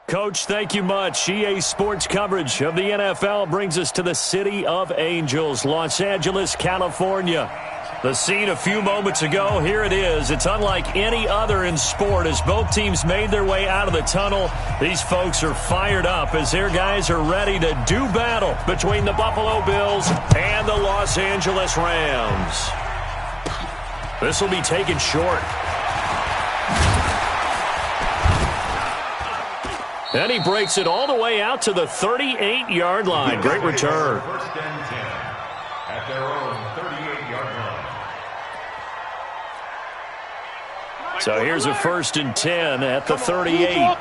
Coach, thank you much. EA Sports coverage of the NFL brings us to the City of Angels, Los Angeles, California. The scene a few moments ago, here it is. It's unlike any other in sport as both teams made their way out of the tunnel. These folks are fired up as their guys are ready to do battle between the Buffalo Bills and the Los Angeles Rams. This will be taken short. And he breaks it all the way out to the 38-yard line. Great return. First and 10 at their own 38-yard line. So here's a 1st and 10 at the 38.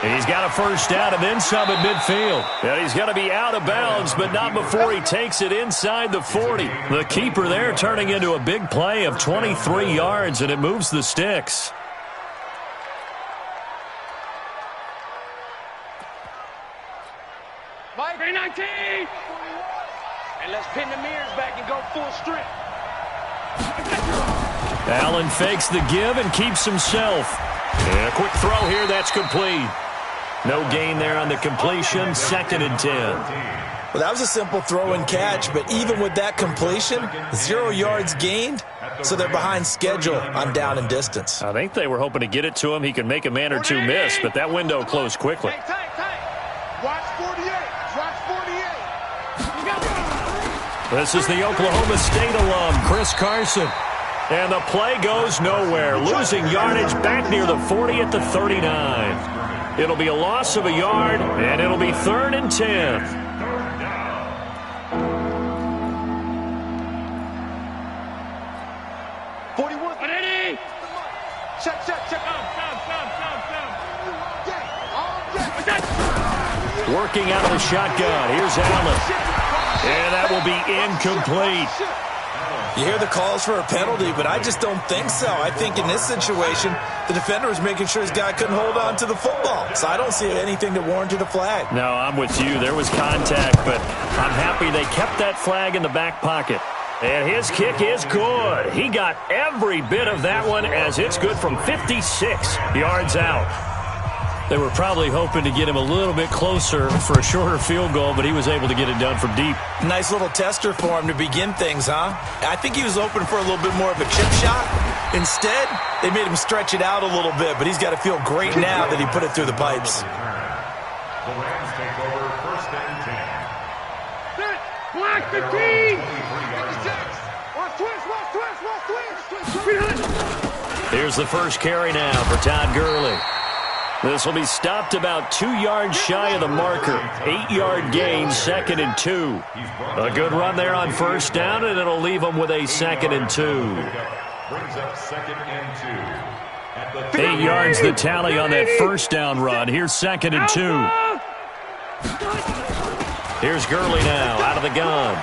He's got a first down and then some at midfield. And he's going to be out of bounds, but not before he takes it inside the 40. The keeper there turning into a big play of 23 yards, and it moves the sticks. Mike, 19! And let's pin the mirrors back and go full strip. Allen fakes the give and keeps himself. And a quick throw here, that's complete. No gain there on the completion, 2nd and 10. Well, that was a simple throw and catch, but even with that completion, 0 yards gained, so they're behind schedule on down and distance. I think they were hoping to get it to him. He can make a man or two miss, but that window closed quickly. Watch 48. Watch 48. This is the Oklahoma State alum, Chris Carson. And the play goes nowhere, losing yardage back near the 40 at the 39. It'll be a loss of a yard, and it'll be 3rd and 10. Working out of the shotgun. Here's Allen. And that will be incomplete. You hear the calls for a penalty, but I just don't think so. I think in this situation, the defender was making sure his guy couldn't hold on to the football. So I don't see anything that warranted a flag. No, I'm with you. There was contact, but I'm happy they kept that flag in the back pocket. And his kick is good. He got every bit of that one as it's good from 56 yards out. They were probably hoping to get him a little bit closer for a shorter field goal, but he was able to get it done from deep. Nice little tester for him to begin things, huh? I think he was open for a little bit more of a chip shot. Instead, they made him stretch it out a little bit, but he's got to feel great now that he put it through the pipes. The Rams take over 1st and 10. Block the team! Here's the first carry now for Todd Gurley. This will be stopped about 2 yards shy of the marker. 8-yard gain, 2nd and 2. A good run there on 1st down, and it'll leave them with a 2nd and 2. Brings up 2nd and 2. 8 yards the tally on that 1st down run. Here's 2nd and 2. Here's Gurley now out of the gun.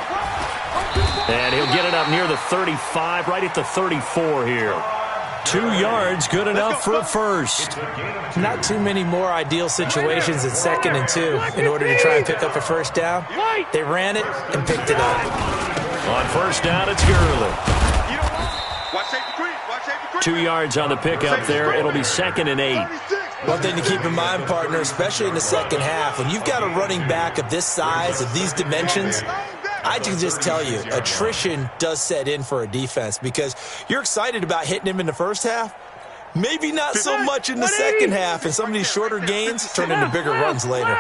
And he'll get it up near the 35, right at the 34 here. 2 yards, good enough for a first. Not too many more ideal situations in 2nd and 2 in order to try and pick up a first down. They ran it and picked it up. On 1st down, it's Gurley. 2 yards on the pickup there. It'll be 2nd and 8. One thing to keep in mind, partner, especially in the second half, when you've got a running back of this size, of these dimensions, I can just tell you, attrition does set in for a defense because you're excited about hitting him in the first half. Maybe not so much in the second half, and some of these shorter gains turn into bigger runs later.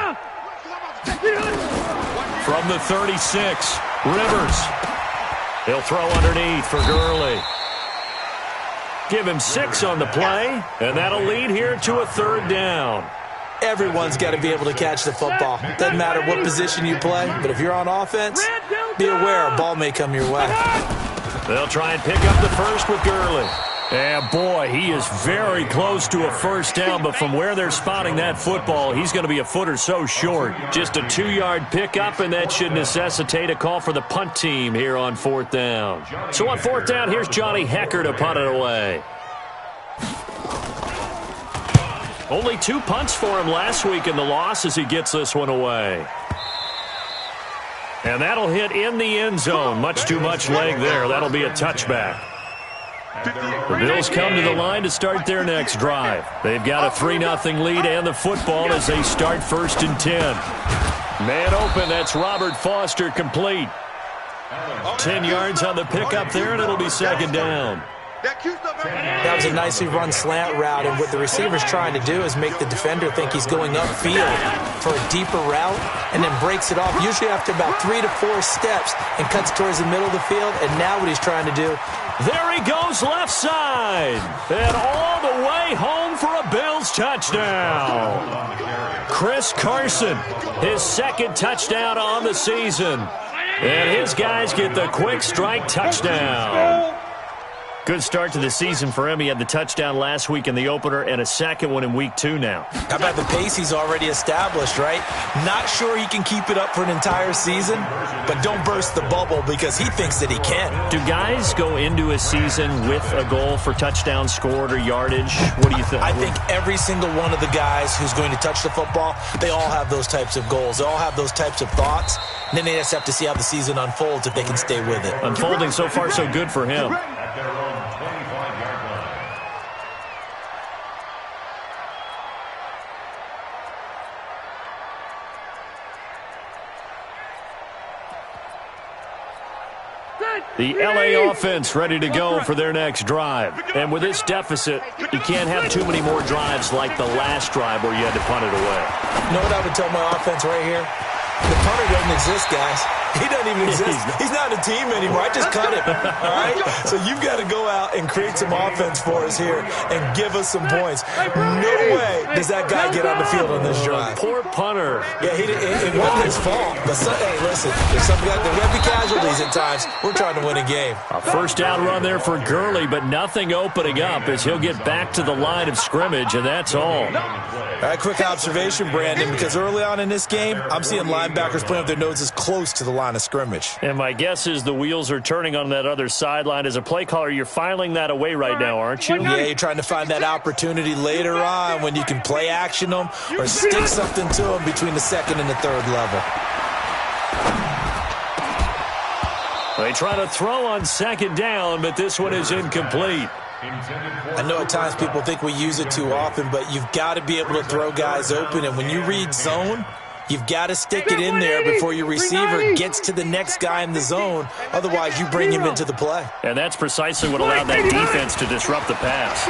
From the 36, Rivers. He'll throw underneath for Gurley. Give him 6 on the play, and that'll lead here to a 3rd down. Everyone's got to be able to catch the football. Doesn't matter what position you play, but if you're on offense, be aware a ball may come your way. They'll try and pick up the first with Gurley. And boy, he is very close to a first down, but from where they're spotting that football, he's going to be a foot or so short. Just a 2-yard pickup, and that should necessitate a call for the punt team here on 4th down. So on 4th down, here's Johnny Hecker to punt it away. Only 2 punts for him last week in the loss as he gets this one away. And that'll hit in the end zone. Much too much leg there. That'll be a touchback. The Bills come to the line to start their next drive. They've got a 3-0 lead and the football as they start 1st and 10. Man open, that's Robert Foster, complete. 10 yards on the pickup there, and it'll be 2nd down. That was a nicely run slant route, and what the receiver's trying to do is make the defender think he's going upfield for a deeper route and then breaks it off, usually after about 3 to 4 steps, and cuts towards the middle of the field. And now what he's trying to do, there he goes left side, and all the way home for a Bills touchdown. Chris Carson, his 2nd touchdown on the season, and his guys get the quick strike touchdown. Good start to the season for him. He had the touchdown last week in the opener and a 2nd one in week 2 now. How about the pace he's already established, right? Not sure he can keep it up for an entire season, but don't burst the bubble because he thinks that he can. Do guys go into a season with a goal for touchdown scored or yardage? What do you think? I think every single one of the guys who's going to touch the football, they all have those types of goals. They all have those types of thoughts. And then they just have to see how the season unfolds if they can stay with it. Unfolding so far so good for him. At their own 25-yard line. The LA offense ready to go for their next drive. And with this deficit, you can't have too many more drives like the last drive where you had to punt it away. You know what I would tell my offense right here? The punter doesn't exist, guys. He doesn't even exist. He's not a team anymore. I just cut him. All right? So you've got to go out and create some offense for us here and give us some points. No way does that guy get on the field on this drive. Poor punter. Yeah, it wasn't his fault. But, hey, listen, there's something there will be casualties at times. We're trying to win a game. A 1st down run there for Gurley, but nothing opening up as he'll get back to the line of scrimmage, and that's all. All right, quick observation, Brandon, because early on in this game, I'm seeing linebackers playing with their noses close to the line of scrimmage. And my guess is the wheels are turning on that other sideline. As a play caller, you're filing that away right now, aren't you? Yeah, you're trying to find that opportunity later on when you can play action them or stick something to them between the 2nd and the 3rd level. They try to throw on 2nd down, but this one is incomplete. I know at times people think we use it too often, but you've got to be able to throw guys open. And when you read zone, you've got to stick it in there before your receiver gets to the next guy in the zone. Otherwise, you bring him into the play. And that's precisely what allowed that defense to disrupt the pass.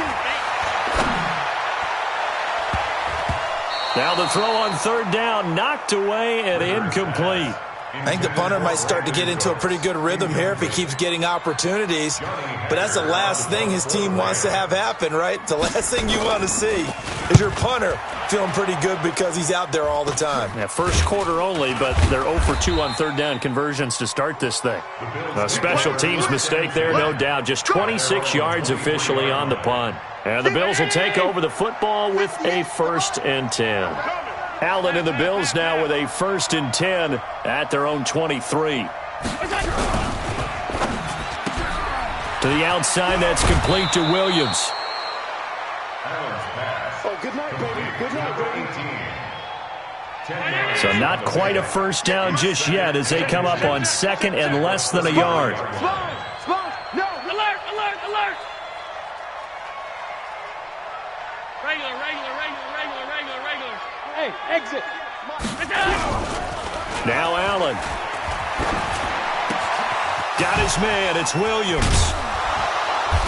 Now the throw on 3rd down, knocked away and incomplete. I think the punter might start to get into a pretty good rhythm here if he keeps getting opportunities. But that's the last thing his team wants to have happen, right? The last thing you want to see is your punter feeling pretty good because he's out there all the time. Yeah, 1st quarter only, but they're 0 for 2 on 3rd down conversions to start this thing. A special teams mistake there, no doubt. Just 26 yards officially on the punt. And the Bills will take over the football with a 1st and 10. Allen and the Bills now with a 1st and 10 at their own 23. To the outside, that's complete to Williams. Oh, good night, baby. Good night, baby. So not quite a 1st down just yet as they come up on 2nd and less than a yard. No, alert, alert, alert. Regular. Hey, exit. Now Allen. Got his man. It's Williams.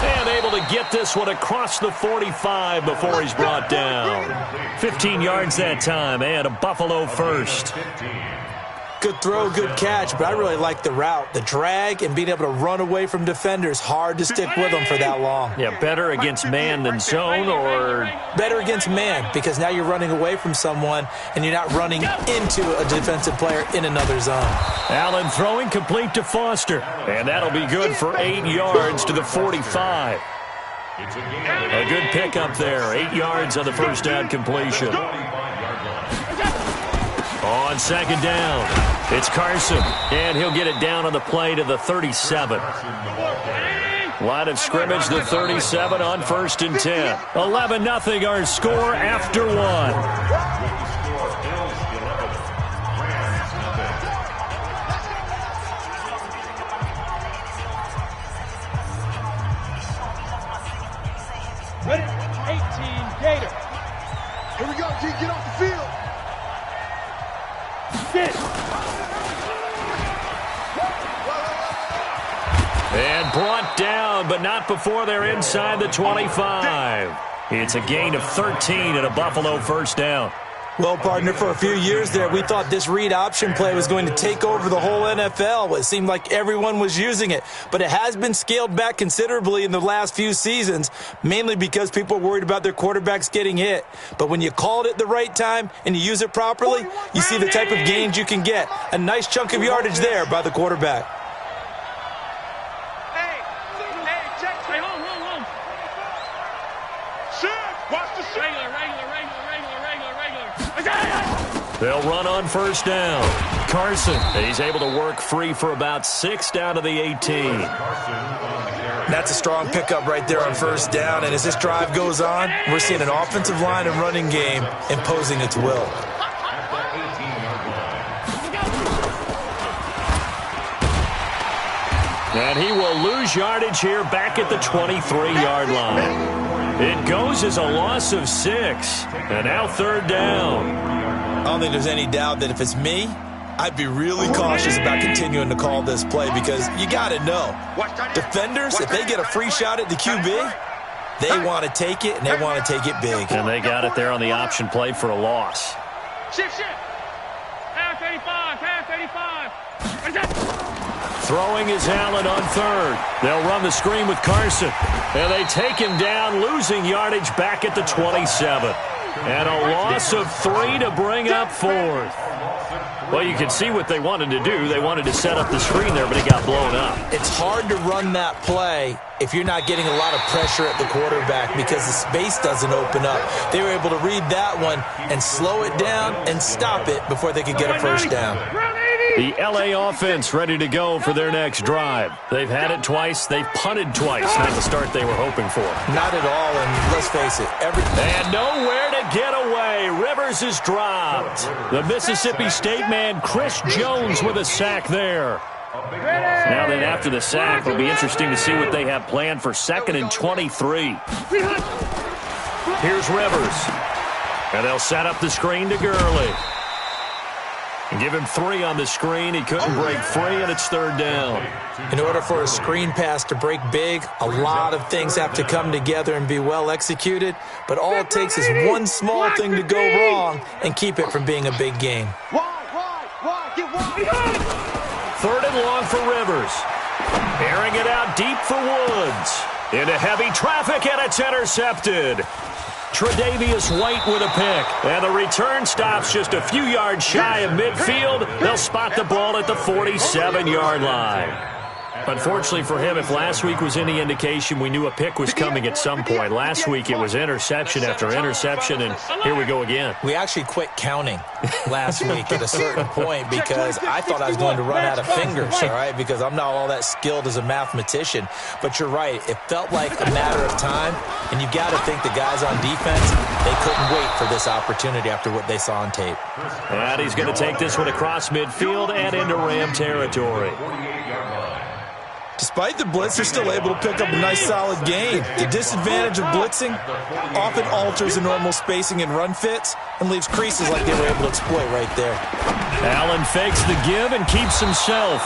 And able to get this one across the 45 before he's brought down. 15 yards that time and a Buffalo 1st. Good throw, good catch, but I really like the route. The drag and being able to run away from defenders, hard to stick with them for that long. Yeah, better against man than zone, or? Better against man, because now you're running away from someone and you're not running into a defensive player in another zone. Allen throwing complete to Foster, and that'll be good for 8 yards to the 45. A good pickup there, 8 yards on the 1st down completion. On 2nd down, it's Carson, and he'll get it down on the play to the 37. Line of scrimmage, the 37 on 1st and 10. 11-0 our score after 1. Ready? 18 Gator. Here we go, G. Get off the field. Sit. And brought down, but not before they're inside the 25. It's a gain of 13 and a Buffalo first down. Well, partner, for a few years there, we thought this read option play was going to take over the whole NFL. It seemed like everyone was using it, but it has been scaled back considerably in the last few seasons, mainly because people are worried about their quarterbacks getting hit. But when you call it at the right time and you use it properly, you see the type of gains you can get. A nice chunk of yardage there by the quarterback. Hey, check. Hey, hold. Shit. Watch the shit. Regular. They'll run on first down. Carson, he's able to work free for about 6 down to the 18. That's a strong pickup right there on first down, and as this drive goes on, we're seeing an offensive line and running game imposing its will. And he will lose yardage here back at the 23-yard line. It goes as a loss of 6, and now third down. I don't think there's any doubt that if it's me, I'd be really cautious about continuing to call this play because you got to know, defenders, if they get a free shot at the QB, they want to take it, and they want to take it big. And they got it there on the option play for a loss. Shift. Half 85. Throwing is Allen on third. They'll run the screen with Carson. And they take him down, losing yardage back at the 27. And a loss of 3 to bring up fourth. Well, you can see what they wanted to do. They wanted to set up the screen there, but it got blown up. It's hard to run that play if you're not getting a lot of pressure at the quarterback because the space doesn't open up. They were able to read that one and slow it down and stop it before they could get a first down. The LA offense ready to go for their next drive. They've had it twice. They've punted twice. Not the start they were hoping for. Not at all, and let's face it. And nowhere to get away. Rivers is dropped. The Mississippi State man, Chris Jones, with a sack there. Now then, after the sack, it'll be interesting to see what they have planned for 2nd and 23. Here's Rivers. And they'll set up the screen to Gurley. And give him 3 on the screen. He couldn't break free, and it's third down. In order for a screen pass to break big, a lot of things have to come together and be well executed. But all it takes is one small thing to go wrong and keep it from being a big game. Third and long for Rivers. Airing it out deep for Woods. Into heavy traffic, and it's intercepted. Tre'Davious White with a pick. And the return stops just a few yards shy of midfield. They'll spot the ball at the 47-yard line. Unfortunately for him, if last week was any indication, we knew a pick was coming at some point. Last week it was interception after interception, and here we go again. We actually quit counting last week at a certain point because I thought I was going to run out of fingers, all right, because I'm not all that skilled as a mathematician. But you're right. It felt like a matter of time, and you've got to think the guys on defense, they couldn't wait for this opportunity after what they saw on tape. And he's going to take this one across midfield and into Ram territory. Despite the blitz, they're still able to pick up a nice solid gain. The disadvantage of blitzing often alters the normal spacing and run fits and leaves creases like they were able to exploit right there. Allen fakes the give and keeps himself.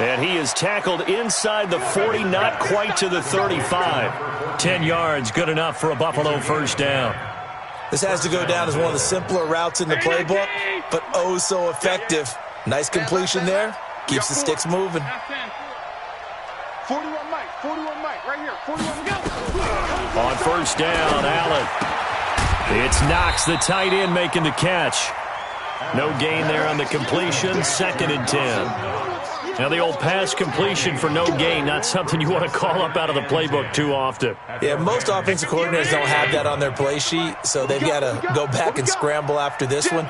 And he is tackled inside the 40, not quite to the 35. 10 yards, good enough for a Buffalo first down. This has to go down as one of the simpler routes in the playbook, but oh so effective. Nice completion there. Keeps the sticks moving. 41 Mike, right here. 41, go. On first down, Allen. It's Knox, the tight end, making the catch. No gain there on the completion, 2nd and 10. Now the old pass completion for no gain, not something you want to call up out of the playbook too often. Yeah, most offensive coordinators don't have that on their play sheet, so they've got to go back and scramble after this one.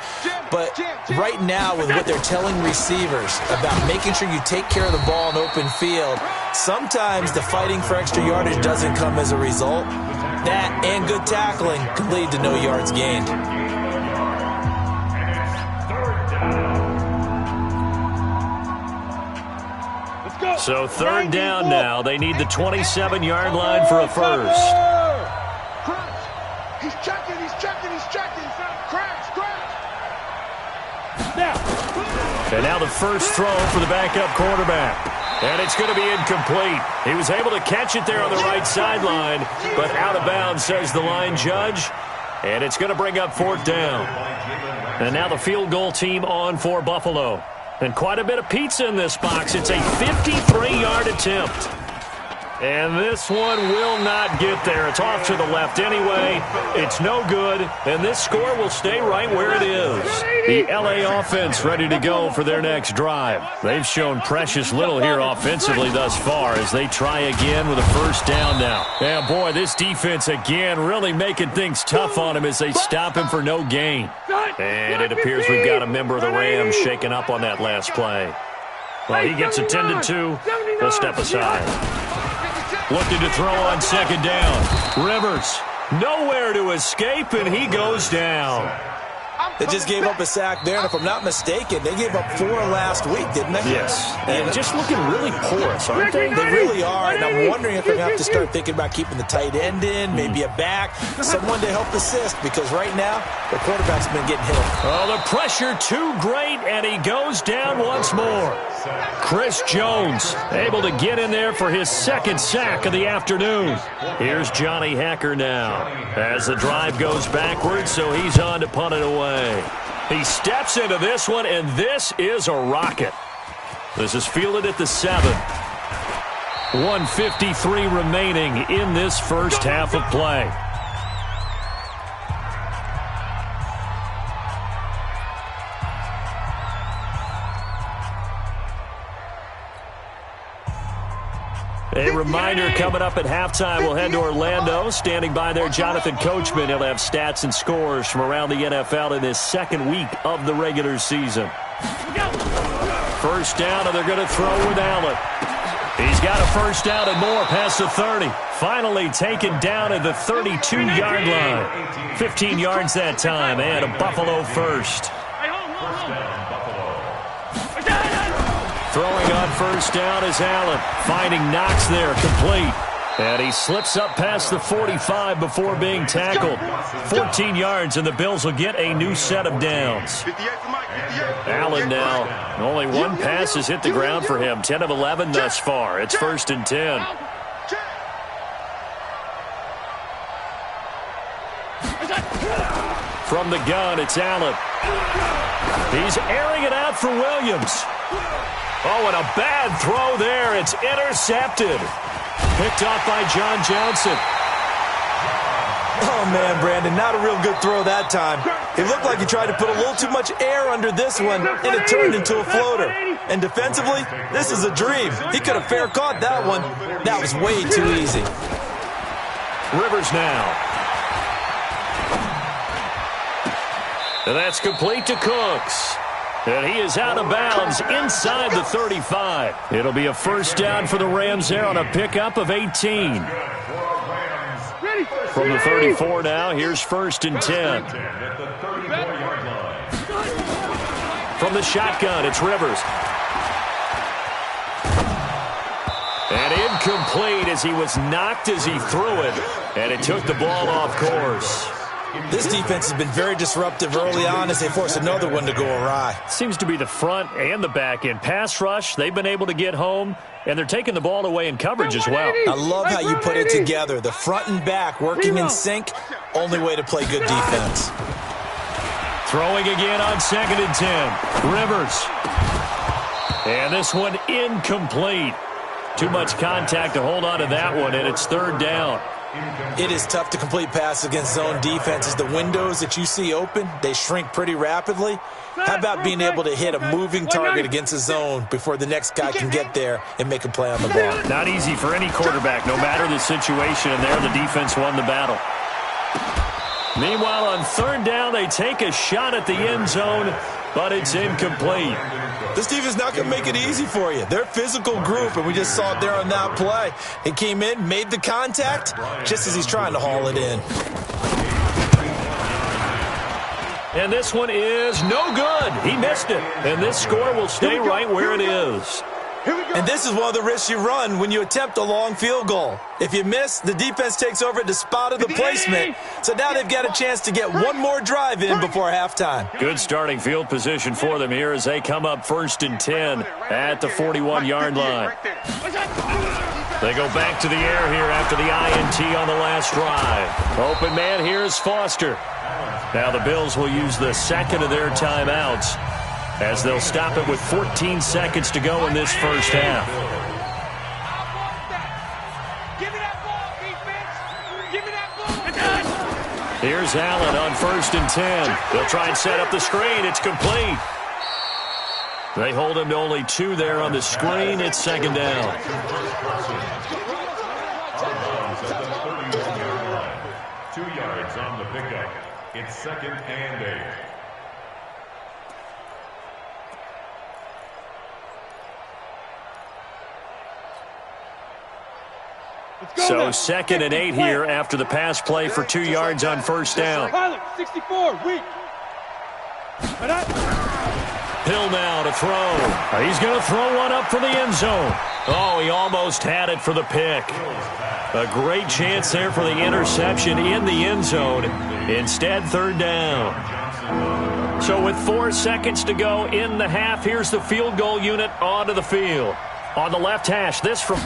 But right now, with what they're telling receivers about making sure you take care of the ball in open field, sometimes the fighting for extra yardage doesn't come as a result. That and good tackling can lead to no yards gained. So third down now. They need the 27-yard line for a first. He's checking. Crash. And now the first throw for the backup quarterback. And it's going to be incomplete. He was able to catch it there on the right sideline, but out of bounds, says the line judge. And it's going to bring up 4th down. And now the field goal team on for Buffalo. And quite a bit of pizza in this box. It's a 53-yard attempt. And this one will not get there. It's off to the left anyway. It's no good, and this score will stay right where it is. The LA offense ready to go for their next drive. They've shown precious little here offensively thus far as they try again with a first down now. Yeah, boy, this defense again really making things tough on him as they stop him for no gain. And it appears we've got a member of the Rams shaken up on that last play. Well, he gets attended to. He'll step aside. Looking to throw on second down. Rivers, nowhere to escape, and he goes down. They just gave up a sack there, and if I'm not mistaken, they gave up 4 last week, didn't they? Yes, and just looking really porous, aren't they? They really are, and I'm wondering if they're going to have to start thinking about keeping the tight end in, maybe a back, someone to help assist, because right now, the quarterback's been getting hit. Oh, the pressure too great, and he goes down once more. Chris Jones able to get in there for his 2nd sack of the afternoon. Here's Johnny Hacker now as the drive goes backwards, so he's on to punt it away. He steps into this one, and this is a rocket. This is fielded at the 7. 1:53 remaining in this first half of play. A reminder coming up at halftime, we'll head to Orlando. Standing by there, Jonathan Coachman. He'll have stats and scores from around the NFL in this 2nd week of the regular season. First down, and they're going to throw with Allen. He's got a first down and more past the 30. Finally taken down at the 32-yard line. 15 yards that time, and a Buffalo first. Throwing on first down is Allen. Finding Knox there, complete. And he slips up past the 45 before being tackled. 14 yards, and the Bills will get a new set of downs. Allen now, only one pass has hit the ground for him. 10 of 11 thus far. It's 1st and 10. From the gun, it's Allen. He's airing it out for Williams. Oh, and a bad throw there. It's intercepted. Picked off by John Johnson. Oh, man, Brandon, not a real good throw that time. It looked like he tried to put a little too much air under this one, and it turned into a floater. And defensively, this is a dream. He could have fair caught that one. That was way too easy. Rivers now. And that's complete to Cooks. And he is out of bounds inside the 35. It'll be a first down for the Rams there on a pickup of 18. From the 34 now, here's 1st and 10. From the shotgun, it's Rivers. And incomplete as he was knocked as he threw it. And it took the ball off course. This defense has been very disruptive early on as they force another one to go awry. Seems to be the front and the back end. Pass rush, they've been able to get home, and they're taking the ball away in coverage as well. I love how you put it together. The front and back working in sync, only way to play good defense. Throwing again on 2nd and 10. Rivers. And this one incomplete. Too much contact to hold on to that one, and it's 3rd down. It is tough to complete passes against zone defenses. The windows that you see open, they shrink pretty rapidly. How about being able to hit a moving target against a zone before the next guy can get there and make a play on the ball? Not easy for any quarterback, no matter the situation, and there the defense won the battle. Meanwhile, on 3rd down, they take a shot at the end zone, but it's incomplete. This defense is not going to make it easy for you. They're a physical group, and we just saw it there on that play. He came in, made the contact, just as he's trying to haul it in. And this one is no good. He missed it. And this score will stay right where it is. And this is one of the risks you run when you attempt a long field goal. If you miss, the defense takes over at the spot of the placement. So now they've got a chance to get one more drive in before halftime. Good starting field position for them here as they come up 1st and 10 at the 41-yard line. They go back to the air here after the INT on the last drive. Open man here is Foster. Now the Bills will use the second of their timeouts as they'll stop it with 14 seconds to go in this first half. Here's Allen on 1st and 10. They'll try and set up the screen. It's complete. They hold him to only 2 there on the screen. It's 2nd down. 2 yards on the pickup. It's 2nd and 8. So 2nd and 8 here after the pass play for 2 yards on 1st down. 64, weak. Hill now to throw. He's going to throw one up for the end zone. Oh, he almost had it for the pick. A great chance there for the interception in the end zone. Instead, 3rd down. So with 4 seconds to go in the half, here's the field goal unit onto the field. On the left hash, this from...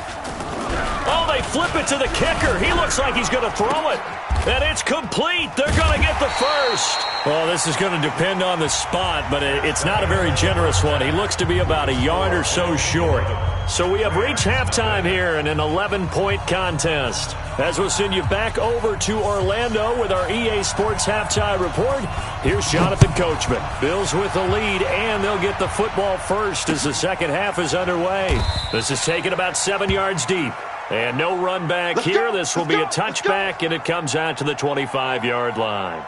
Oh, they flip it to the kicker. He looks like he's going to throw it. And it's complete. They're going to get the first. Well, this is going to depend on the spot, but it's not a very generous one. He looks to be about a yard or so short. So we have reached halftime here in an 11-point contest. As we'll send you back over to Orlando with our EA Sports Halftime Report, here's Jonathan Coachman. Bills with the lead, and they'll get the football first as the second half is underway. This is taken about 7 yards deep. And no run back here. This will be a touchback, and it comes out to the 25-yard line.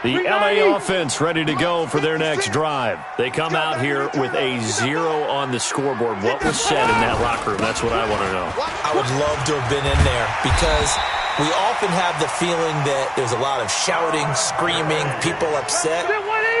The LA offense ready to go for their next drive. They come out here with a 0 on the scoreboard. What was said in that locker room? That's what I want to know. I would love to have been in there because we often have the feeling that there's a lot of shouting, screaming, people upset.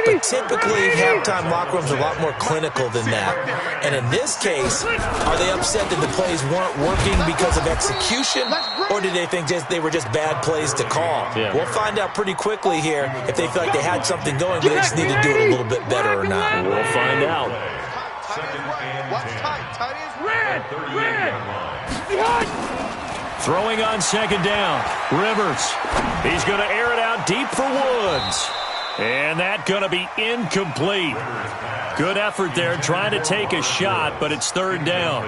But typically, halftime locker rooms are a lot more clinical than that. And in this case, are they upset that the plays weren't working because of execution? Or did they think they were just bad plays to call? Yeah. We'll find out pretty quickly here if they feel like they had something going, but they just need to do it a little bit better or not. We'll find out. Throwing on 2nd down. Rivers. He's going to air it out deep for Woods. And that's going to be incomplete. Good effort there trying to take a shot, but it's 3rd down.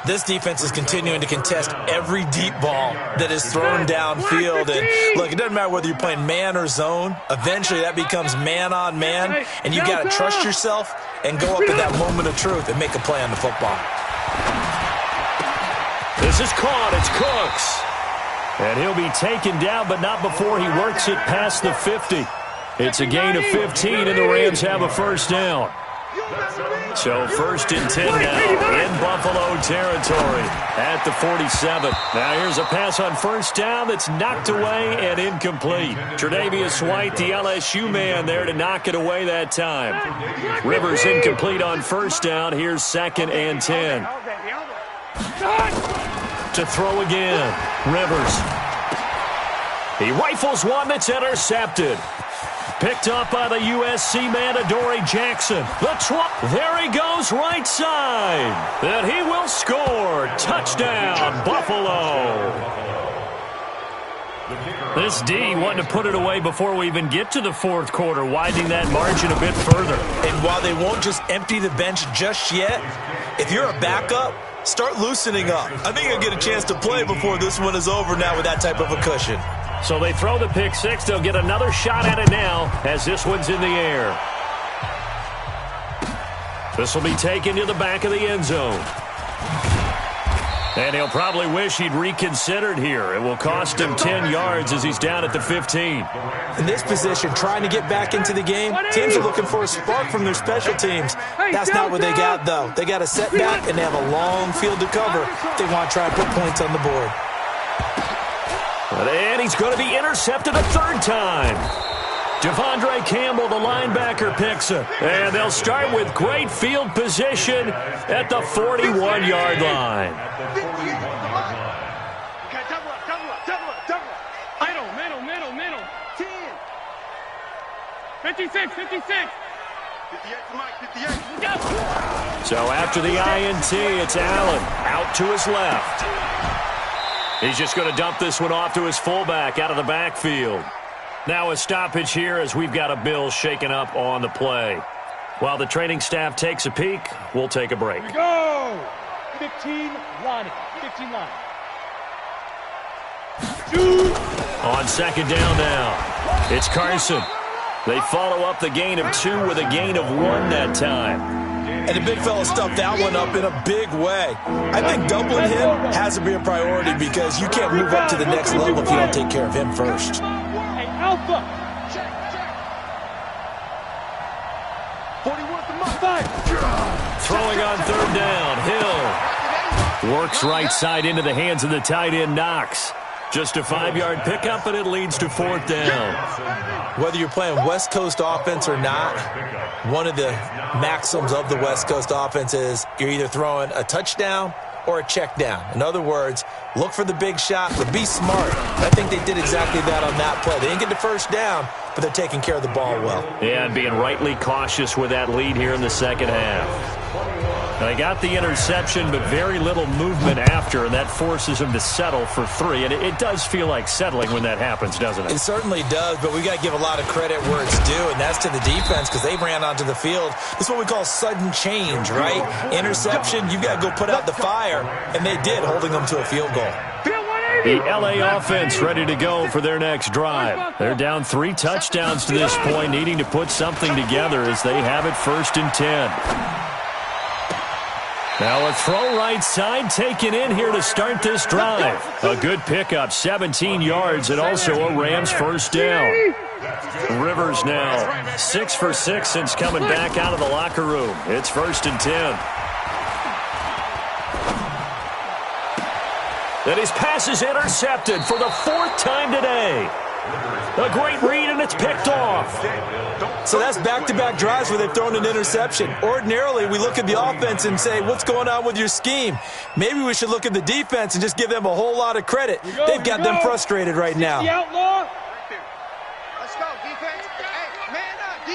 This defense is continuing to contest every deep ball that is thrown downfield. And look, it doesn't matter whether you're playing man or zone. Eventually that becomes man on man, and you've got to trust yourself and go up at that moment of truth and make a play on the football. This is caught. It's Cooks. And he'll be taken down, but not before he works it past the 50. It's a gain of 15, and the Rams have a 1st down. So 1st and 10 now in Buffalo territory at the 47. Now here's a pass on 1st down that's knocked away and incomplete. Tre'Davious White, the LSU man, there to knock it away that time. Rivers incomplete on 1st down. Here's 2nd and 10. To throw again. Rivers. He rifles one that's intercepted. Picked up by the USC man, Adoree Jackson. There he goes right side. And he will score. Touchdown, Buffalo. This D wanting to put it away before we even get to the 4th quarter, widening that margin a bit further. And while they won't just empty the bench just yet, if you're a backup, start loosening up. I think you'll get a chance to play before this one is over now with that type of a cushion. So they throw the pick 6. They'll get another shot at it now as this one's in the air. This will be taken to the back of the end zone. And he'll probably wish he'd reconsidered here. It will cost him 10 yards as he's down at the 15. In this position, trying to get back into the game, teams are looking for a spark from their special teams. That's not what they got, though. They got a setback, and they have a long field to cover if they want to try and put points on the board. And he's going to be intercepted a 3rd time. Devondre Campbell, the linebacker, picks it. And they'll start with great field position at the 41-yard line. Middle. 10. 56. 58 to Mike, 58. So after the INT, it's Allen out to his left. He's just going to dump this one off to his fullback out of the backfield. Now a stoppage here as we've got a Bill shaken up on the play. While the training staff takes a peek, we'll take a break. Here we go! 15 line. 15 line. Shoot! On second down now, it's Carson. They follow up the gain of 2 with a gain of 1 that time. And the big fella stuffed that one up in a big way. I think doubling him has to be a priority because you can't move up to the next level if you don't take care of him first. Hey, Alpha! Check. 41 to Mike. Throwing on third down, Hill works right side into the hands of the tight end, Knox. Just a 5-yard pickup, and it leads to 4th down. Whether you're playing West Coast offense or not, one of the maxims of the West Coast offense is you're either throwing a touchdown or a check down. In other words, look for the big shot, but be smart. I think they did exactly that on that play. They didn't get the first down, but they're taking care of the ball well. Yeah, and being rightly cautious with that lead here in the second half. They got the interception, but very little movement after, and that forces them to settle for 3. And it does feel like settling when that happens, doesn't it? It certainly does, but we got to give a lot of credit where it's due, and that's to the defense because they ran onto the field. This is what we call sudden change, right? Interception, you've got to go put out the fire, and they did, holding them to a field goal. The LA offense ready to go for their next drive. They're down 3 touchdowns to this point, needing to put something together as they have it 1st and 10. Now a throw right side taken in here to start this drive. A good pickup, 17 yards, and also a Rams first down. Rivers now 6 for 6 since coming back out of the locker room. It's 1st and 10. And his pass is intercepted for the 4th time today. A great read, and it's picked off. So that's back-to-back drives where they've thrown an interception. Ordinarily, we look at the offense and say, what's going on with your scheme? Maybe we should look at the defense and just give them a whole lot of credit. They've got them frustrated right now. The outlaw. Let's go, defense. Hey, man up,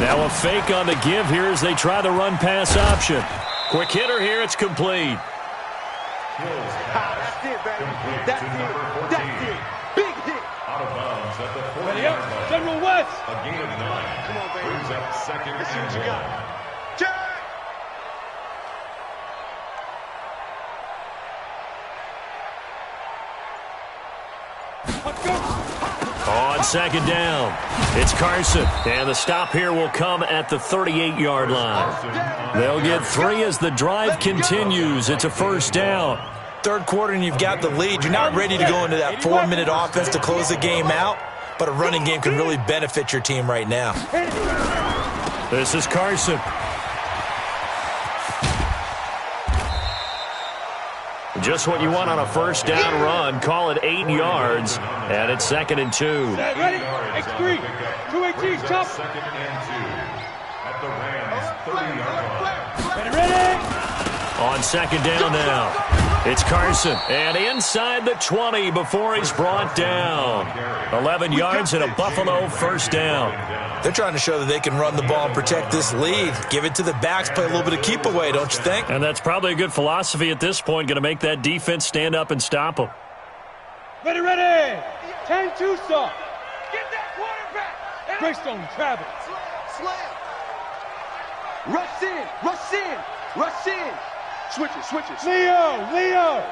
Now a fake on the give here as they try the run-pass option. Quick hitter here, it's complete. That's it, baby. That's it. Big hit. Out of bounds at the 40-yard Ready up. line. General West. A gain of 9. Come on, baby. Brings up 2nd Let's see what you and 1. got. Check. Let's go. On second down, it's Carson. And the stop here will come at the 38-yard line. They'll get 3 as the drive continues. It's a 1st down. Third quarter and you've got the lead. You're not ready to go into that 4-minute offense to close the game out, but a running game can really benefit your team right now. This is Carson. Just what you want on a 1st down run. Call it 8 yards, and it's 2nd and 2. Ready? X3. 218, chop. 2nd and 2. At the Rams 30-yard line. Ready? On second down now, it's Carson. And inside the 20 before he's brought down. 11 yards and a Buffalo 1st down. They're trying to show that they can run the ball and protect this lead. Give it to the backs, play a little bit of keep away, don't you think? And that's probably a good philosophy at this point, going to make that defense stand up and stop them. Ready? 10-2 stop. Get that quarterback. Greystone Travis. Slam. Rush in. Switch it. Leo.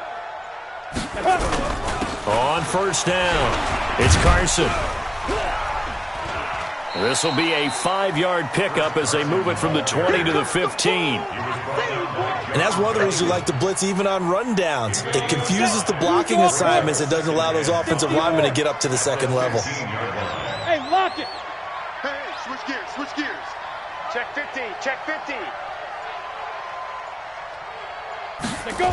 On 1st down, it's Carson. This will be a 5-yard pickup as they move it from the 20 to the 15. And that's one of the reasons we like to blitz even on rundowns. It confuses the blocking assignments. It doesn't allow those offensive linemen to get up to the 2nd level. Hey, lock it. Hey, switch gears. Check 15. Let's go.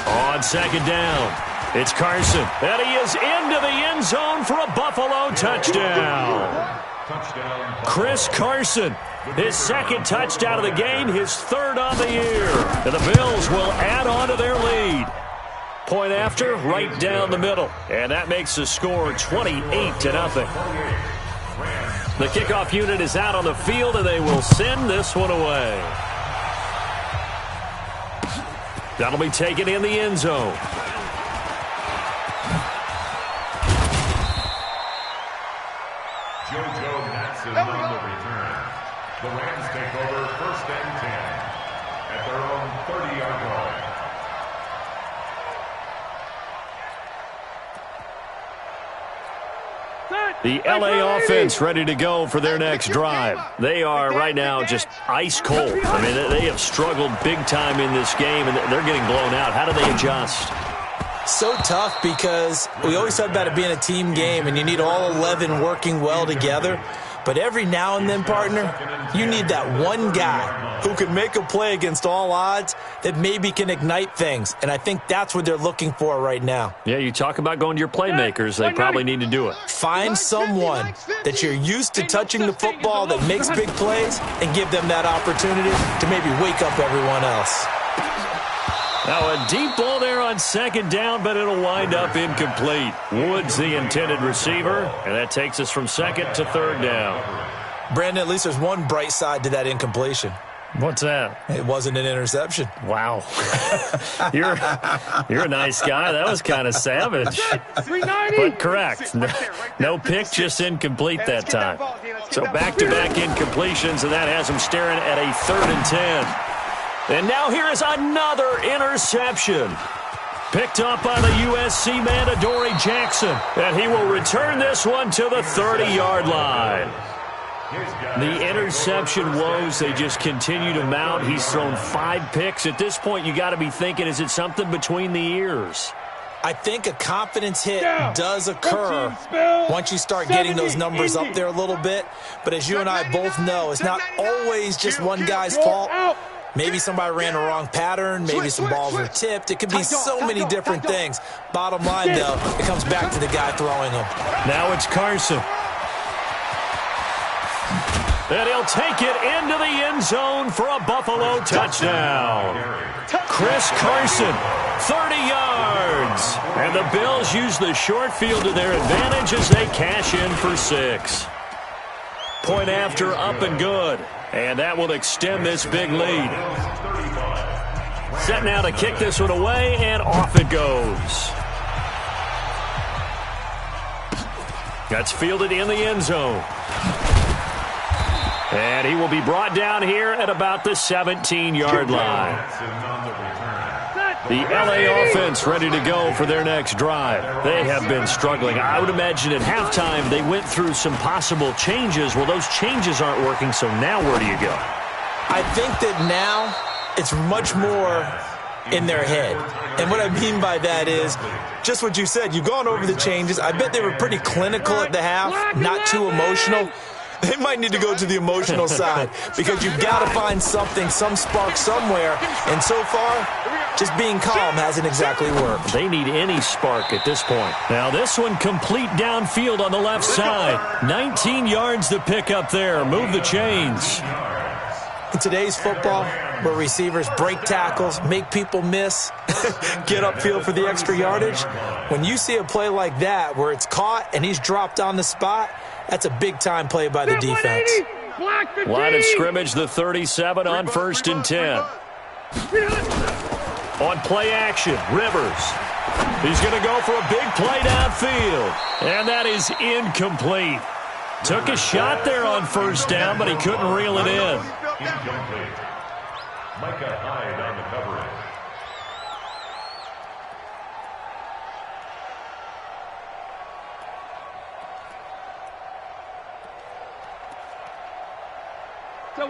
On second down, It's Carson, and he is into the end zone for a Buffalo touchdown. Chris Carson, his second touchdown of the game, his third on the year. And the Bills will add on to their lead. Point after, right down the middle. And that makes the score 28-0. The kickoff unit is out on the field, and they will send this one away. That'll be taken in the end zone. On the return. The Rams take over 1st and 10 at their own 30-yard line. The LA offense ready to go for their next drive. They are right now just ice cold. I mean, they have struggled big time in this game, and they're getting blown out. How do they adjust? So tough because we always talk about it being a team game, and you need all 11 working well together. But every now and then, partner, you need that one guy who can make a play against all odds that maybe can ignite things. And I think that's what they're looking for right now. Yeah, you talk about going to your playmakers. They probably need to do it. Find someone that you're used to touching the football that makes big plays and give them that opportunity to maybe wake up everyone else. Now a deep ball there on second down, but it'll wind up incomplete. Woods the intended receiver, and that takes us from second to third down. Brandon, at least there's one bright side to that incompletion. What's that? It wasn't an interception. Wow. You're a nice guy. That was kind of savage. But correct. No pick, just incomplete that time. So back-to-back incompletions, and that has him staring at a 3rd and 10. And now here is another interception. Picked up by the USC man, Adoree Jackson. And he will return this one to the 30-yard line. The interception woes, they just continue to mount. He's thrown 5 picks. At this point, you got to be thinking, is it something between the ears? I think a confidence hit does occur once you start getting those numbers up there a little bit. But as you and I both know, it's not always just one guy's fault. Maybe somebody ran the wrong pattern. Maybe some balls were tipped. It could be so many different things. Bottom line, though, it comes back to the guy throwing them. Now it's Carson. And he'll take it into the end zone for a Buffalo touchdown. Chris Carson, 30 yards. And the Bills use the short field to their advantage as they cash in for 6. Point after, up and good. And that will extend this big lead. Set now to kick this one away, and off it goes. That's fielded in the end zone. And he will be brought down here at about the 17-yard line. The LA offense ready to go for their next drive. They have been struggling. I would imagine at halftime they went through some possible changes. Well, those changes aren't working, so now where do you go? I think that now it's much more in their head. And what I mean by that is just what you said. You've gone over the changes. I bet they were pretty clinical at the half, not too emotional. They might need to go to the emotional side because you've got to find something, some spark somewhere. And so far, just being calm hasn't exactly worked. They need any spark at this point. Now this one complete downfield on the left side. 19 yards to pick up there. Move the chains. In today's football, where receivers break tackles, make people miss, get upfield for the extra yardage, when you see a play like that where it's caught and he's dropped on the spot, that's a big-time play by the defense. Line of scrimmage, the 37 on 1st and 10. On play action, Rivers. He's going to go for a big play downfield. And that is incomplete. Took a shot there on 1st down, but he couldn't reel it in. Incomplete. Micah Hyde on the coverage.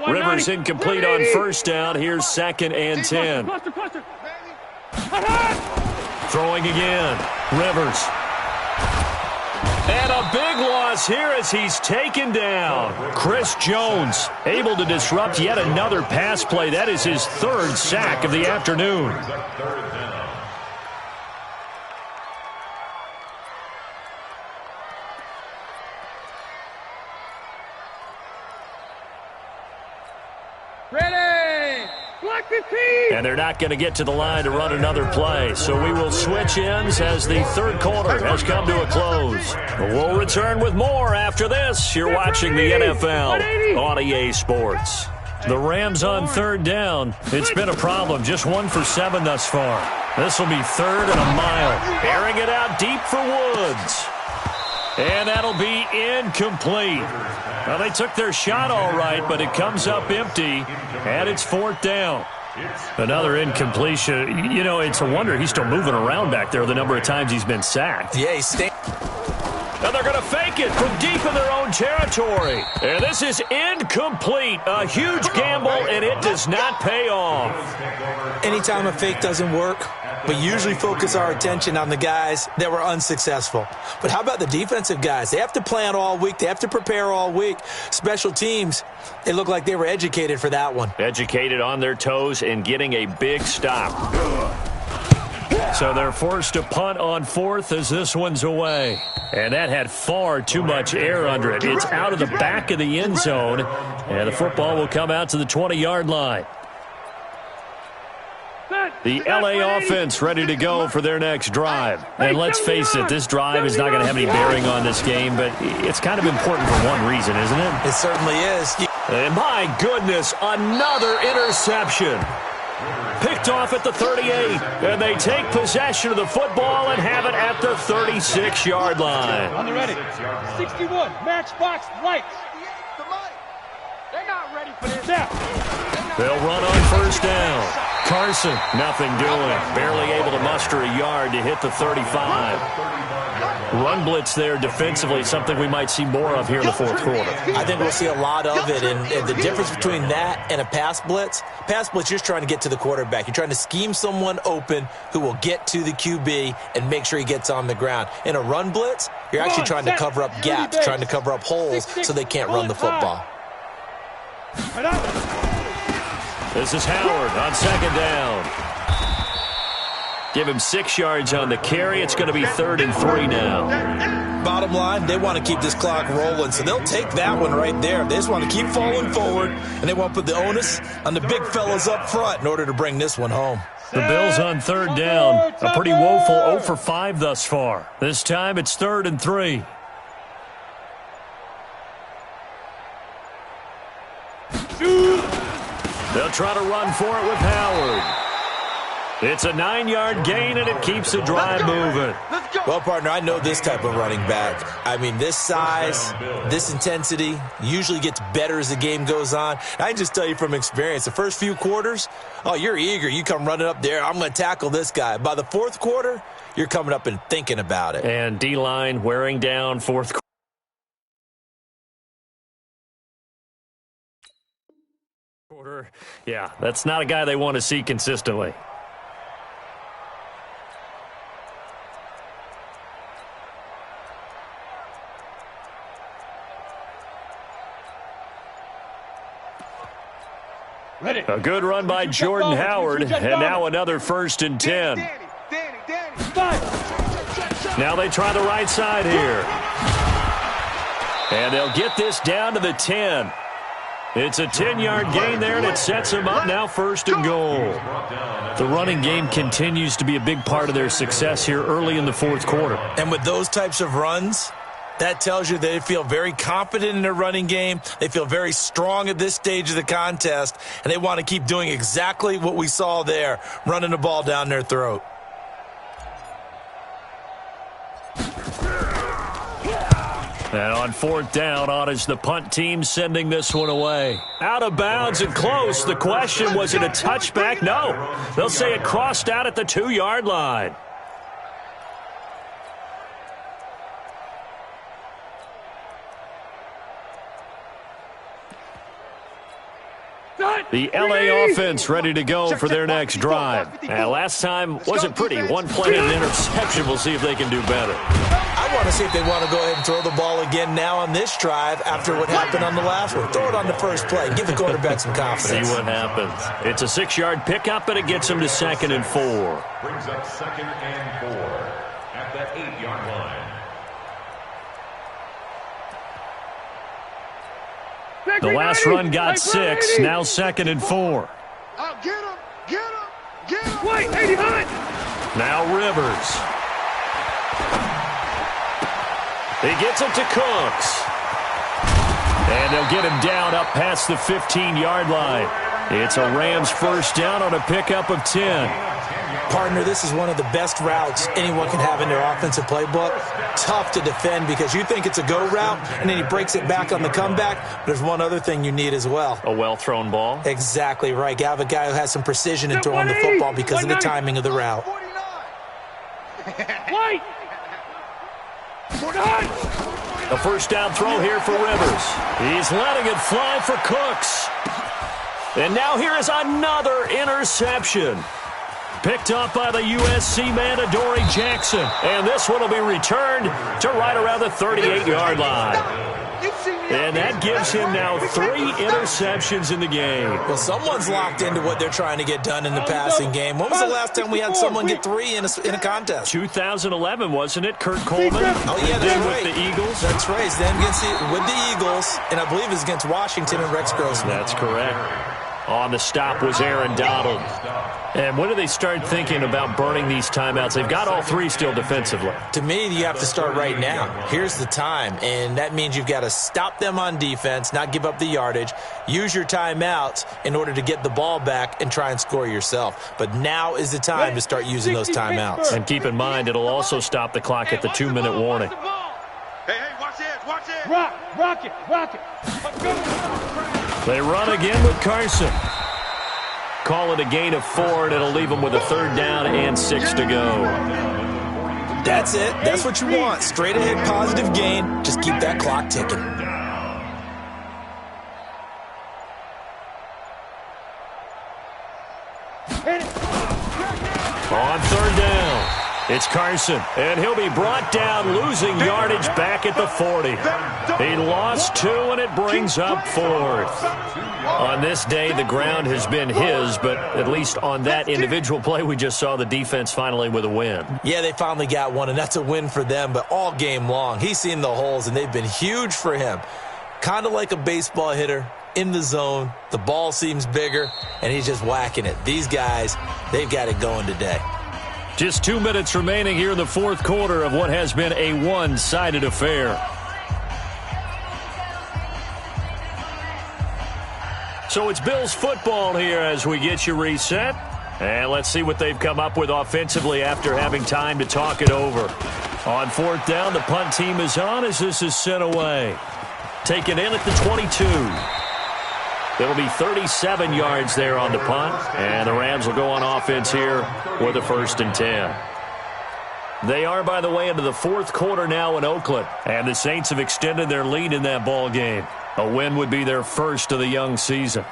Rivers incomplete on 1st down. Here's 2nd and 10. Throwing again. Rivers. And a big loss here as he's taken down. Chris Jones able to disrupt yet another pass play. That is his 3rd sack of the afternoon. And they're not going to get to the line to run another play. So we will switch ends as the third quarter has come to a close. We'll return with more after this. You're watching the NFL on EA Sports. The Rams on third down. It's been a problem. Just 1 for 7 thus far. This will be third and a mile. Airing it out deep for Woods. And that'll be incomplete. Well, they took their shot all right, but it comes up empty, and it's fourth down. Another incompletion. You know, it's a wonder he's still moving around back there the number of times he's been sacked. Yeah, he's staying. And they're going to fake it from deep in their own territory. And this is incomplete. A huge gamble, and it does not pay off. Anytime a fake doesn't work, we usually focus our attention on the guys that were unsuccessful. But how about the defensive guys? They have to plan all week. They have to prepare all week. Special teams, they look like they were educated for that one. Educated on their toes and getting a big stop. So they're forced to punt on fourth as this one's away. And that had far too much air under it. It's out of the back of the end zone, and the football will come out to the 20-yard line. The LA offense ready to go for their next drive. And let's face it, this drive is not going to have any bearing on this game, but it's kind of important for one reason, isn't it? It certainly is. And my goodness, another interception. Picked off at the 38, and they take possession of the football and have it at the 36-yard line. On the ready. 61, matchbox lights. They're not ready for this. Now. They'll run on first down. Carson, nothing doing. Barely able to muster a yard to hit the 35. Run blitz there defensively, something we might see more of here in the fourth quarter. I think we'll see a lot of it, and the difference between that and a pass blitz, you're just trying to get to the quarterback. You're trying to scheme someone open who will get to the QB and make sure he gets on the ground. In a run blitz, you're actually trying to cover up gaps, trying to cover up holes so they can't run the football. This is Howard on second down. Give him 6 yards on the carry. It's going to be 3rd and 3 now. Bottom line, they want to keep this clock rolling, so they'll take that one right there. They just want to keep falling forward, and they want to put the onus on the big fellas up front in order to bring this one home. The Bills on third down. A pretty woeful 0 for 5 thus far. This time it's 3rd and 3. They'll try to run for it with Howard. It's a 9-yard gain, and it keeps the drive moving. Well, partner, I know this type of running back. I mean, this size, this intensity usually gets better as the game goes on. I can just tell you from experience, the first few quarters, you're eager. You come running up there, I'm going to tackle this guy. By the fourth quarter, you're coming up and thinking about it. And D-line wearing down fourth quarter. Yeah, that's not a guy they want to see consistently. Ready. A good run by Jordan Howard, and now another 1st and 10. Now they try the right side here. And they'll get this down to the 10. It's a 10-yard gain there, and it sets them up now 1st and goal. The running game continues to be a big part of their success here early in the fourth quarter. And with those types of runs, that tells you they feel very confident in their running game. They feel very strong at this stage of the contest, and they want to keep doing exactly what we saw there, running the ball down their throat. And on fourth down, on is the punt team sending this one away. Out of bounds and close. The question, was it a touchback? No. They'll say it crossed out at the 2-yard line. The LA offense ready to go for their next drive. And last time wasn't pretty. One play and an interception. We'll see if they can do better. I want to see if they want to go ahead and throw the ball again now on this drive after what happened on the last one. Throw it on the first play. Give the quarterback some confidence. See what happens. It's a 6-yard pickup, and it gets them to 2nd and 4. Brings up 2nd and 4 at the 8-yard line. The last run got 6, now 2nd and 4. Get him! Get him! Get him! Wait, 80 behind! Now Rivers. He gets it to Cooks. And they'll get him down up past the 15-yard line. It's a Rams first down on a pickup of 10. Partner, this is one of the best routes anyone can have in their offensive playbook. Tough to defend because you think it's a go route, and then he breaks it back on the comeback. But there's one other thing you need as well. A well-thrown ball. Exactly right. You have a guy who has some precision in throwing the football because of the timing of the route. Wait! A first down throw here for Rivers. He's letting it fly for Cooks. And now here is another interception. Picked up by the USC man, Adoree Jackson. And this one will be returned to right around the 38-yard line. And that gives him now 3 interceptions in the game. Well, someone's locked into what they're trying to get done in the passing game. When was the last time we had someone get 3 in a contest? 2011, wasn't it? Kurt Coleman. Oh, yeah, that's right. With the Eagles. That's right. Then with the Eagles, and I believe it's against Washington and Rex Grossman. That's correct. On the stop was Aaron Donald. And when do they start thinking about burning these timeouts? They've got all 3 still defensively. To me, you have to start right now. Here's the time, and that means you've got to stop them on defense, not give up the yardage, use your timeouts in order to get the ball back and try and score yourself. But now is the time to start using those timeouts. And keep in mind, it'll also stop the clock at the 2-minute warning. Hey, watch this, watch this. Rock it. Let's go. They run again with Carson. Call it a gain of 4, and it'll leave them with a 3rd down and 6 to go. That's it. That's what you want. Straight ahead positive gain. Just keep that clock ticking. On 3rd down, it's Carson, and he'll be brought down, losing yardage back at the 40. He lost 2, and it brings up 4th. On this day, the ground has been his, but at least on that individual play, we just saw the defense finally with a win. Yeah, they finally got one, and that's a win for them, but all game long, he's seen the holes, and they've been huge for him. Kind of like a baseball hitter in the zone. The ball seems bigger, and he's just whacking it. These guys, they've got it going today. Just 2 minutes remaining here in the 4th quarter of what has been a one-sided affair. So it's Bills football here as we get you reset. And let's see what they've come up with offensively after having time to talk it over. On 4th down, the punt team is on as this is sent away. Taken in at the 22. It'll be 37 yards there on the punt. And the Rams will go on offense here with a 1st and 10. They are, by the way, into the 4th quarter now in Oakland. And the Saints have extended their lead in that ball game. A win would be their first of the young season.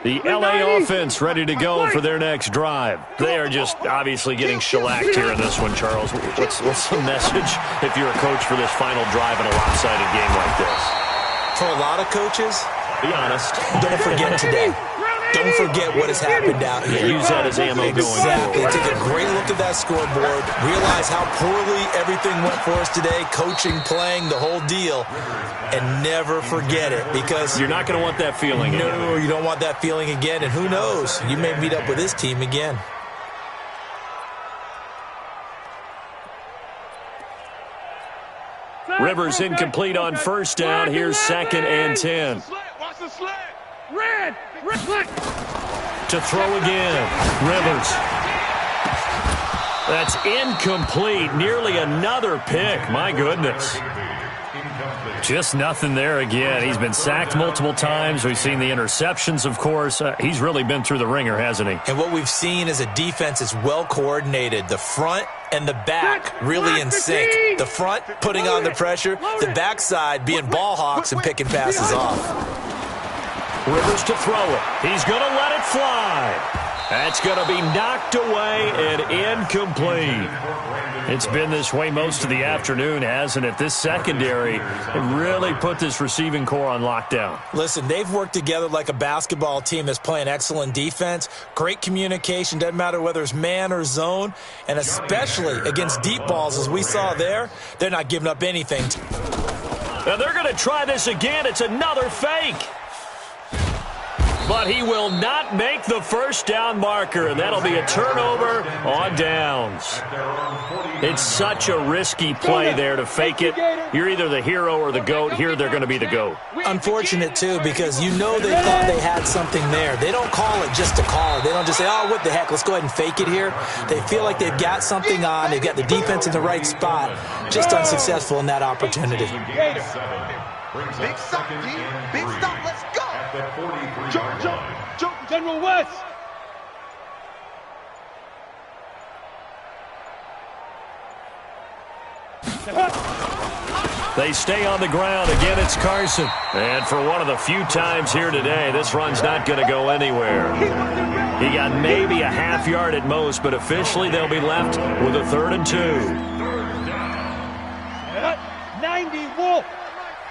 The LA offense ready to go for their next drive. They are just obviously getting shellacked here in this one, Charles. What's the message if you're a coach for this final drive in a lopsided game like this? For a lot of coaches, be honest. Don't forget today. Don't forget what has happened out here. Use that as ammo going Exactly. forward. Take a great look at that scoreboard. Realize how poorly everything went for us today. Coaching, playing, the whole deal. And never forget it because you're not going to want that feeling again. No, you don't want that feeling again. And who knows? You may meet up with this team again. Rivers incomplete on 1st down. Here's 2nd and 10. Watch the slant. Red. To throw again. Rivers. That's incomplete. Nearly another pick. My goodness. Just nothing there again. He's been sacked multiple times. We've seen the interceptions, of course. He's really been through the ringer, hasn't he? And what we've seen is a defense is well coordinated. The front and the back really in sync. The front putting on the pressure. The backside being ball hawks and picking passes off. Rivers to throw it. He's going to let it fly. That's going to be knocked away and incomplete. It's been this way most of the afternoon, hasn't it? This secondary really put this receiving core on lockdown. Listen, they've worked together like a basketball team that's playing excellent defense. Great communication, doesn't matter whether it's man or zone. And especially against deep balls, as we saw there, they're not giving up anything. Now they're going to try this again. It's another fake. but he will not make the first down marker, and that'll be a turnover on downs. It's such a risky play there to fake it. You're either the hero or the GOAT. Here they're going to be the GOAT. Unfortunate, too, because you know they thought they had something there. They don't call it just to call it. They don't just say, oh, what the heck, let's go ahead and fake it here. They feel like they've got something on. They've got the defense in the right spot. Just unsuccessful in that opportunity. Big stop, D. Big stop. Let's go. Jump. General West. They stay on the ground. Again, it's Carson. And for one of the few times here today, this run's not going to go anywhere. He got maybe a half yard at most, but officially they'll be left with a 3rd and 2. 90 Wolf.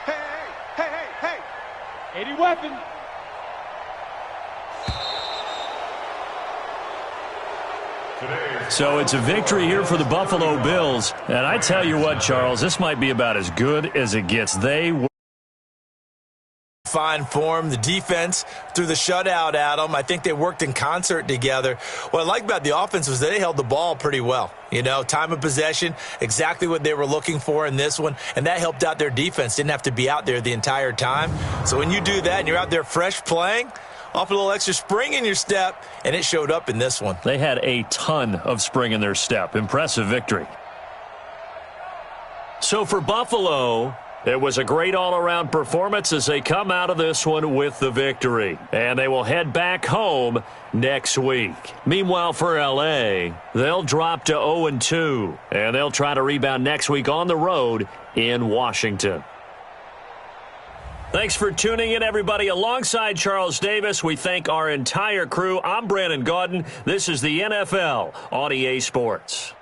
Hey. 80 weapon. So it's a victory here for the Buffalo Bills. And I tell you what, Charles, this might be about as good as it gets. They were fine form. The defense threw the shutout at them. I think they worked in concert together. What I like about the offense was they held the ball pretty well. You know, time of possession, exactly what they were looking for in this one, and that helped out their defense. Didn't have to be out there the entire time. So when you do that and you're out there fresh playing, off a little extra spring in your step, and it showed up in this one. They had a ton of spring in their step. Impressive victory. So for Buffalo, it was a great all-around performance as they come out of this one with the victory. And they will head back home next week. Meanwhile, for L.A., they'll drop to 0-2, and they'll try to rebound next week on the road in Washington. Thanks for tuning in, everybody. Alongside Charles Davis, we thank our entire crew. I'm Brandon Gaudin. This is the NFL on EA Sports.